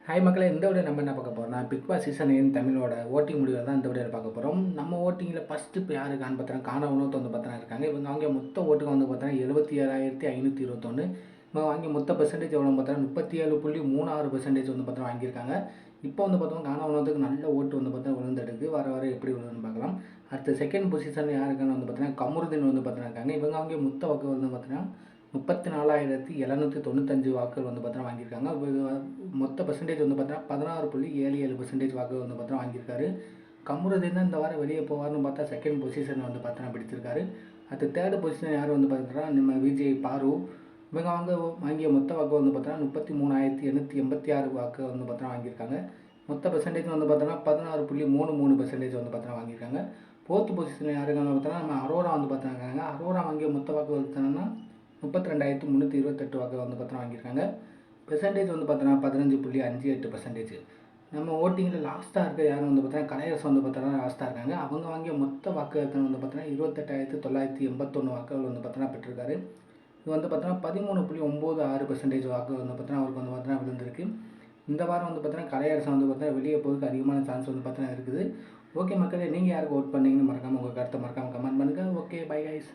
Hi மக்களே, இந்த video நம்ம என்ன பார்க்க போகிறோம்னா பிக் பாஸ் சீசன் 8 தமிழோட ஓட்டிங் முடிவை தான் இந்த வீடியோவில் பார்க்க போகிறோம். நம்ம ஓட்டிங்கில் ஃபஸ்ட்டு இப்போ யார் இருக்கான்னு பார்த்தோன்னா காண உணவு வந்து பார்த்தா இருக்காங்க. இவங்க வாங்கிய மொத்த ஓட்டுக்கு வந்து பார்த்தோன்னா 77,521. இவங்க வாங்கிய மொத்த பெர்சன்டேஜ் எவ்வளோ பார்த்தோன்னா 37.36% வந்து பார்த்தா வாங்கியிருக்காங்க. இப்போ வந்து பார்த்தோம்னா காண உணவுக்கு நல்ல ஓட்டு வந்து பார்த்தா விழுந்தெடுக்கு வர வர எப்படி விழுதுன்னு பார்க்கலாம். அடுத்த செகண்ட் பொசிஷனில் யாருக்குன்னு வந்து பார்த்தீங்கன்னா கமருதீன் வந்து பார்த்தா இருக்காங்க. இவங்க வாங்கிய மொத்த வாக்கு வந்து பார்த்தீங்கன்னா 34,795 வாக்குகள் வந்து பார்த்தீங்கன்னா வாங்கியிருக்காங்க. மொத்த பர்சன்டேஜ் வந்து பார்த்தீங்கன்னா 16.77% வாக்கு வந்து பார்த்தீங்கன்னா வாங்கியிருக்காரு. கமருதீன் தான் இந்த வாரம் வெளியே போவார்னு பார்த்தா செகண்ட் பொசிஷன் வந்து பார்த்தீங்கன்னா பிடிச்சிருக்காரு. அடுத்து தேர்ட் பொசிஷன் யார் வந்து பார்த்தீங்கன்னா நம்ம விஜய் பாரு. இவங்க வாங்கிய மொத்த வாக்கு வந்து பார்த்தீங்கன்னா 33,886 வாக்கு வந்து பார்த்தீங்கன்னா வாங்கியிருக்காங்க. மொத்த பர்சன்டேஜ் வந்து பார்த்தோன்னா 16.33% வந்து பார்த்தீங்கன்னா வாங்கியிருக்காங்க. ஃபோர்த் பொசிஷனில் யாருக்காங்க பார்த்தோன்னா நம்ம அரோரா வந்து பார்த்தீங்கன்னா அரோரா வாங்கிய மொத்த வாக்கு பார்த்தோன்னா 32,328 வாக்கு வந்து பார்த்தோன்னா வாங்கியிருக்காங்க. பெர்சன்டேஜ் வந்து பார்த்தோன்னா 15.58%. நம்ம ஓட்டிங்கில் லாஸ்ட்டாக இருக்க யாரும் வந்து பார்த்தோன்னா கலையரசு வந்து பார்த்தோன்னா லாஸ்ட்டாக இருக்காங்க. அவங்க வாங்கிய மொத்த வாக்கு வந்து பார்த்தோன்னா 28,981 வாக்குகள் வந்து பார்த்தோன்னா பெற்றிருக்காரு. இது வந்து பார்த்தோன்னா 13.96% வாக்கு வந்து பார்த்தோன்னா அவருக்கு வந்து பார்த்தோன்னா விழுந்திருக்கு. இந்த வாரம் வந்து பார்த்தோன்னா கலையரசு வந்து பார்த்தோன்னா வெளியே போகிறதுக்கு அதிகமான சான்ஸ் வந்து பார்த்தோன்னா இருக்குது. ஓகே மக்களே, நீங்கள் யாருக்கு ஓட் பண்ணீங்கன்னு மறக்காமல் உங்கள் கருத்தை மறக்காமல் கமெண்ட் பண்ணுங்கள். Okay, bye guys.